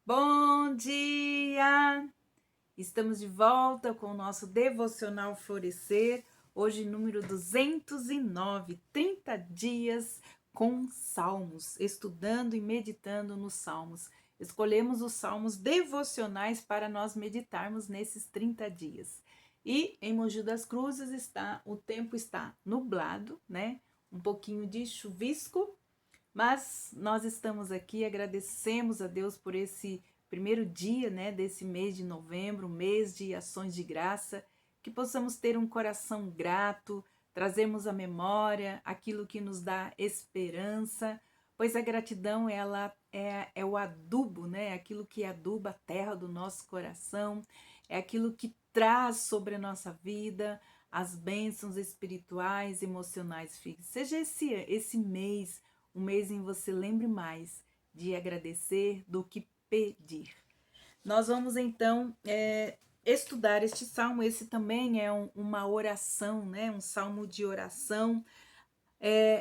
Bom dia! Estamos de volta com o nosso devocional Florescer, hoje número 209, 30 dias com Salmos, estudando e meditando nos Salmos. Escolhemos os Salmos devocionais para nós meditarmos nesses 30 dias. E em Mogi das Cruzes o tempo está nublado, né? Um pouquinho de chuvisco, mas nós estamos aqui, agradecemos a Deus por esse primeiro dia, né, desse mês de novembro, mês de ações de graça, que possamos ter um coração grato, trazermos à memória aquilo que nos dá esperança, pois a gratidão é o adubo, né, aquilo que aduba a terra do nosso coração, é aquilo que traz sobre a nossa vida as bênçãos espirituais, emocionais. Seja esse mês um mês em que você lembre mais de agradecer do que pedir. Nós vamos então estudar este salmo. Esse também é uma oração, né? Um salmo de oração.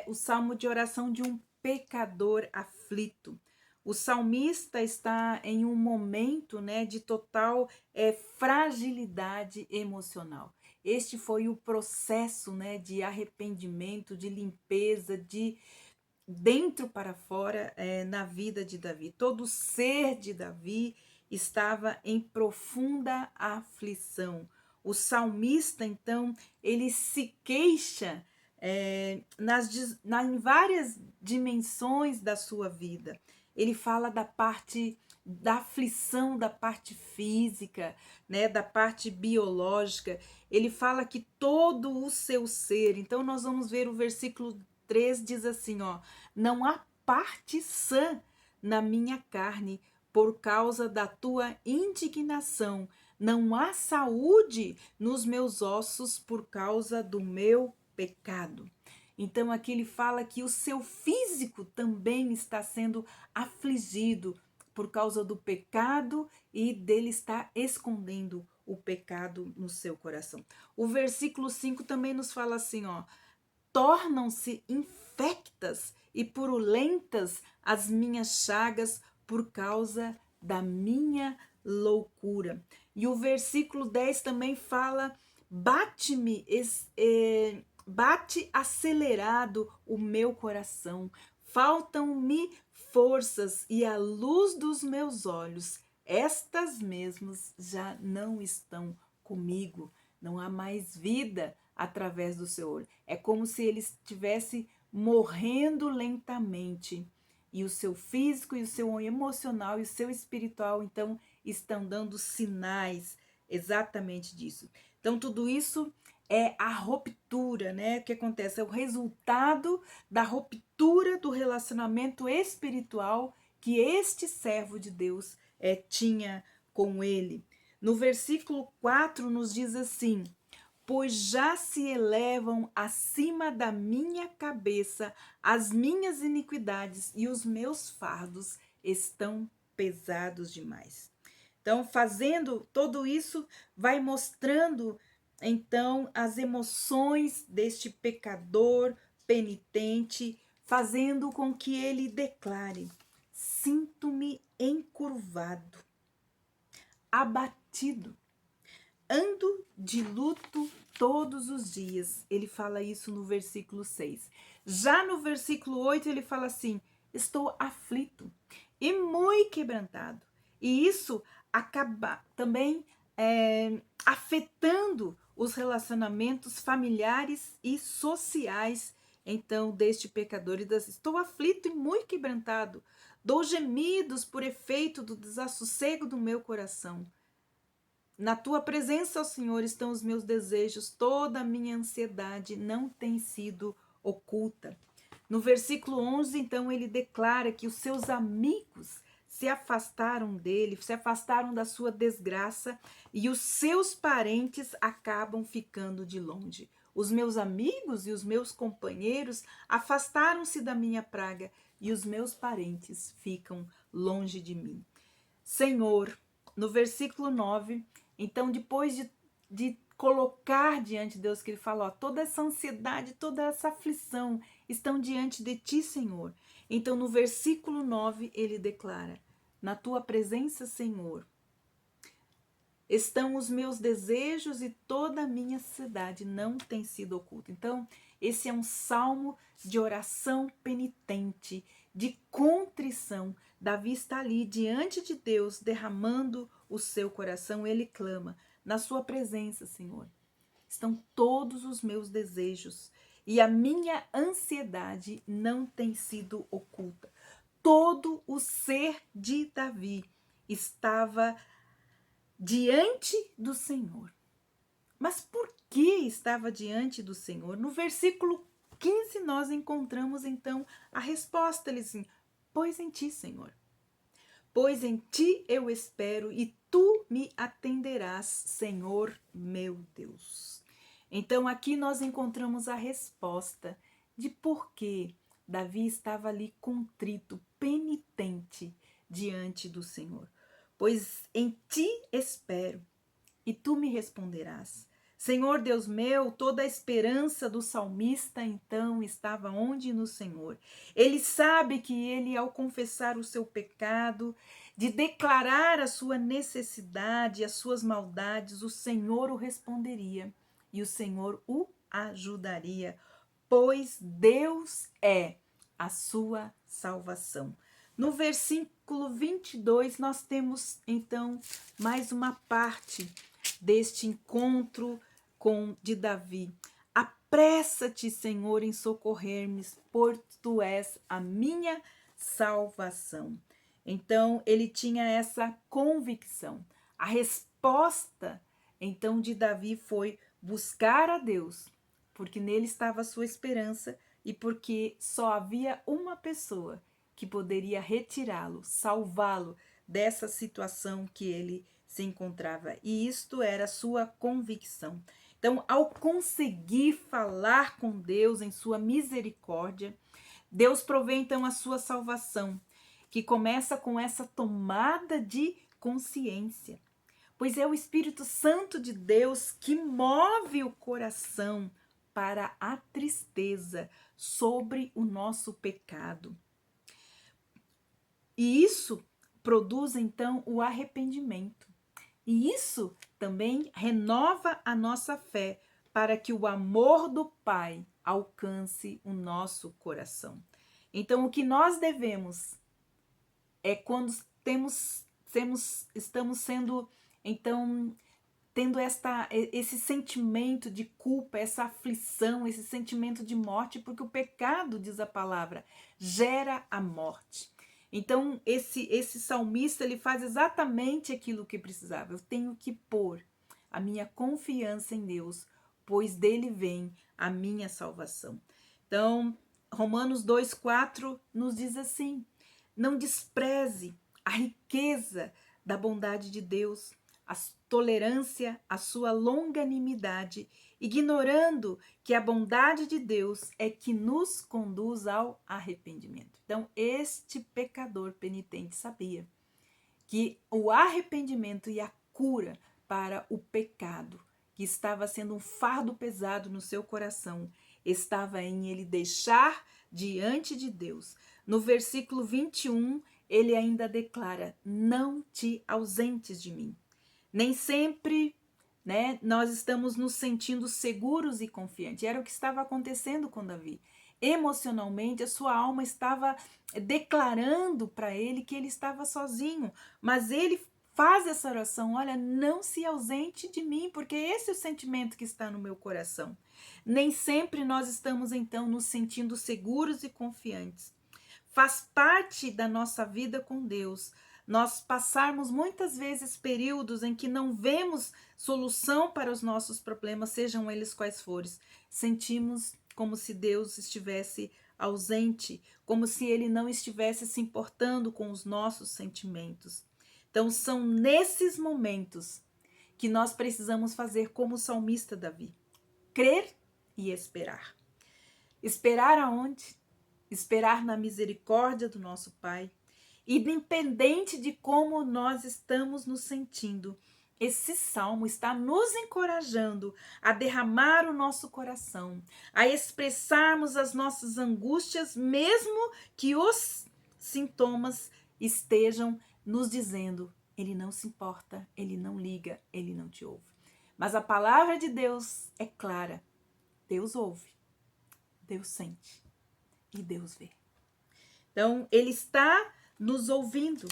O salmo de oração de um pecador aflito. O salmista está em um momento, né, de total fragilidade emocional. Este foi o processo, né, de arrependimento, de limpeza, de dentro para fora na vida de Davi. Todo o ser de Davi estava em profunda aflição. O salmista, então, ele se queixa em várias dimensões da sua vida. Ele fala da parte da aflição, da parte física, né, da parte biológica. Ele fala que todo o seu ser. Então nós vamos ver o versículo 3 diz assim, ó: não há parte sã na minha carne por causa da tua indignação. Não há saúde nos meus ossos por causa do meu pecado. Então aqui ele fala que o seu físico também está sendo afligido por causa do pecado e dele estar escondendo o pecado no seu coração. O versículo 5 também nos fala assim, ó: tornam-se infectas e purulentas as minhas chagas por causa da minha loucura. E o versículo 10 também fala: bate acelerado o meu coração, faltam-me forças e a luz dos meus olhos, estas mesmas já não estão comigo, não há mais vida através do seu olho. É como se ele estivesse morrendo lentamente. E o seu físico, e o seu emocional, e o seu espiritual, então, estão dando sinais exatamente disso. Então, tudo isso é a ruptura, né? O que acontece? É o resultado da ruptura do relacionamento espiritual que este servo de Deus tinha com ele. No versículo 4 nos diz assim: pois já se elevam acima da minha cabeça as minhas iniquidades e os meus fardos estão pesados demais. Então, fazendo tudo isso, vai mostrando então as emoções deste pecador penitente, fazendo com que ele declare: sinto-me encurvado, abatido, ando de luto todos os dias. Ele fala isso no versículo 6. Já no versículo 8 ele fala assim: estou aflito e muito quebrantado. E isso acaba também afetando os relacionamentos familiares e sociais, então, deste pecador. E estou aflito e muito quebrantado, dou gemidos por efeito do desassossego do meu coração. Na tua presença, ó Senhor, estão os meus desejos, toda a minha ansiedade não tem sido oculta. No versículo 11, então, ele declara que os seus amigos se afastaram dele, se afastaram da sua desgraça e os seus parentes acabam ficando de longe. Os meus amigos e os meus companheiros afastaram-se da minha praga e os meus parentes ficam longe de mim. Senhor, no versículo 9, então depois de colocar diante de Deus, que ele fala, ó, toda essa ansiedade, toda essa aflição estão diante de ti, Senhor. Então no versículo 9 ele declara: na tua presença, Senhor, estão os meus desejos e toda a minha cidade não tem sido oculta. Então, esse é um salmo de oração penitente, de contrição. Davi está ali diante de Deus, derramando o seu coração. Ele clama: na sua presença, Senhor, estão todos os meus desejos e a minha ansiedade não tem sido oculta. Todo o ser de Davi estava diante do Senhor. Mas por que estava diante do Senhor? No versículo 15 nós encontramos então a resposta. Ele diz assim: pois em ti, Senhor, pois em ti eu espero e tu me atenderás, Senhor meu Deus. Então aqui nós encontramos a resposta de por que Davi estava ali contrito, penitente diante do Senhor. Pois em ti espero e tu me responderás. Senhor Deus meu, toda a esperança do salmista então estava onde? No Senhor. Ele sabe que ele, ao confessar o seu pecado, de declarar a sua necessidade, as suas maldades, o Senhor o responderia e o Senhor o ajudaria, pois Deus é a sua salvação. No versículo 22, nós temos então mais uma parte deste encontro de Davi. Apressa-te, Senhor, em socorrer-me, pois tu és a minha salvação. Então, ele tinha essa convicção. A resposta, então, de Davi foi buscar a Deus, porque nele estava a sua esperança e porque só havia uma pessoa que poderia retirá-lo, salvá-lo dessa situação que ele se encontrava. E isto era sua convicção. Então, ao conseguir falar com Deus em sua misericórdia, Deus provê então a sua salvação, que começa com essa tomada de consciência. Pois é o Espírito Santo de Deus que move o coração para a tristeza sobre o nosso pecado. E isso produz então o arrependimento. E isso também renova a nossa fé para que o amor do Pai alcance o nosso coração. Então, o que nós devemos é quando estamos sendo, então, tendo esse sentimento de culpa, essa aflição, esse sentimento de morte, porque o pecado, diz a palavra, gera a morte. Então, esse salmista, ele faz exatamente aquilo que precisava. Eu tenho que pôr a minha confiança em Deus, pois dele vem a minha salvação. Então, Romanos 2,4 nos diz assim: não despreze a riqueza da bondade de Deus, a tolerância, a sua longanimidade, ignorando que a bondade de Deus é que nos conduz ao arrependimento. Então, este pecador penitente sabia que o arrependimento e a cura para o pecado, que estava sendo um fardo pesado no seu coração, estava em ele deixar diante de Deus. No versículo 21, ele ainda declara: não te ausentes de mim. Nem sempre, nós estamos nos sentindo seguros e confiantes. Era o que estava acontecendo com Davi. Emocionalmente, a sua alma estava declarando para ele que ele estava sozinho, mas ele faz essa oração: olha, não se ausente de mim, porque esse é o sentimento que está no meu coração. Nem sempre nós estamos então nos sentindo seguros e confiantes. Faz parte da nossa vida com Deus nós passarmos muitas vezes períodos em que não vemos solução para os nossos problemas, sejam eles quais forem. Sentimos como se Deus estivesse ausente, como se ele não estivesse se importando com os nossos sentimentos. Então, são nesses momentos que nós precisamos fazer como o salmista Davi: crer e esperar. Esperar aonde? Esperar na misericórdia do nosso Pai. Independente de como nós estamos nos sentindo, esse salmo está nos encorajando a derramar o nosso coração, a expressarmos as nossas angústias, mesmo que os sintomas estejam nos dizendo: ele não se importa, ele não liga, ele não te ouve. Mas a palavra de Deus é clara. Deus ouve, Deus sente e Deus vê. Então, ele está nos ouvindo.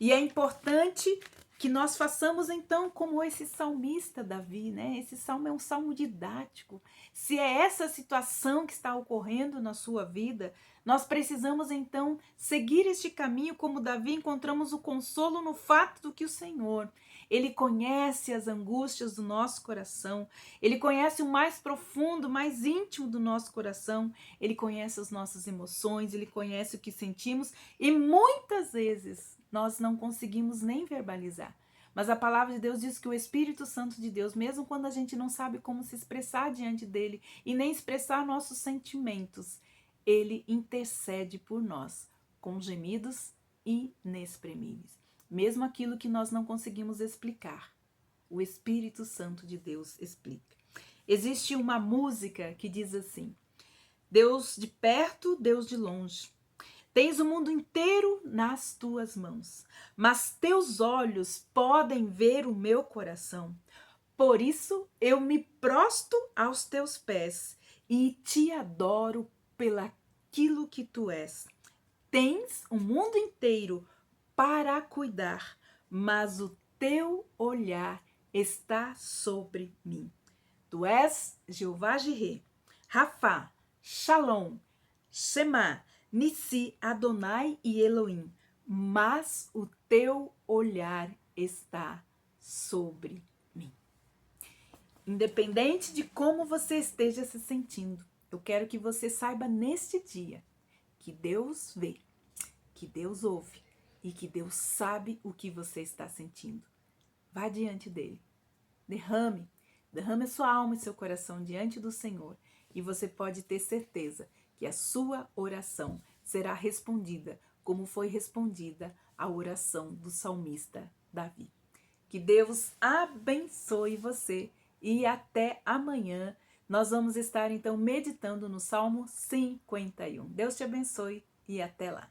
E é importante que nós façamos, então, como esse salmista Davi, né? Esse salmo é um salmo didático. Se é essa situação que está ocorrendo na sua vida, nós precisamos, então, seguir este caminho. Como Davi, encontramos o consolo no fato do que o Senhor, ele conhece as angústias do nosso coração, ele conhece o mais profundo, mais íntimo do nosso coração, ele conhece as nossas emoções, ele conhece o que sentimos e muitas vezes nós não conseguimos nem verbalizar. Mas a palavra de Deus diz que o Espírito Santo de Deus, mesmo quando a gente não sabe como se expressar diante dele e nem expressar nossos sentimentos, ele intercede por nós com gemidos inexprimíveis. Mesmo aquilo que nós não conseguimos explicar, o Espírito Santo de Deus explica. Existe uma música que diz assim: Deus de perto, Deus de longe. Tens o mundo inteiro nas tuas mãos, mas teus olhos podem ver o meu coração. Por isso eu me prosto aos teus pés e te adoro pelaquilo que tu és. Tens o mundo inteiro para cuidar, mas o teu olhar está sobre mim. Tu és Jeová Jireh, Rafá, Shalom, Shema, Nissi, Adonai e Elohim, mas o teu olhar está sobre mim. Independente de como você esteja se sentindo, eu quero que você saiba neste dia que Deus vê, que Deus ouve e que Deus sabe o que você está sentindo. Vá diante dele, derrame a sua alma e seu coração diante do Senhor e você pode ter certeza que a sua oração será respondida como foi respondida a oração do salmista Davi. Que Deus abençoe você e até amanhã. Nós vamos estar então meditando no Salmo 51. Deus te abençoe e até lá.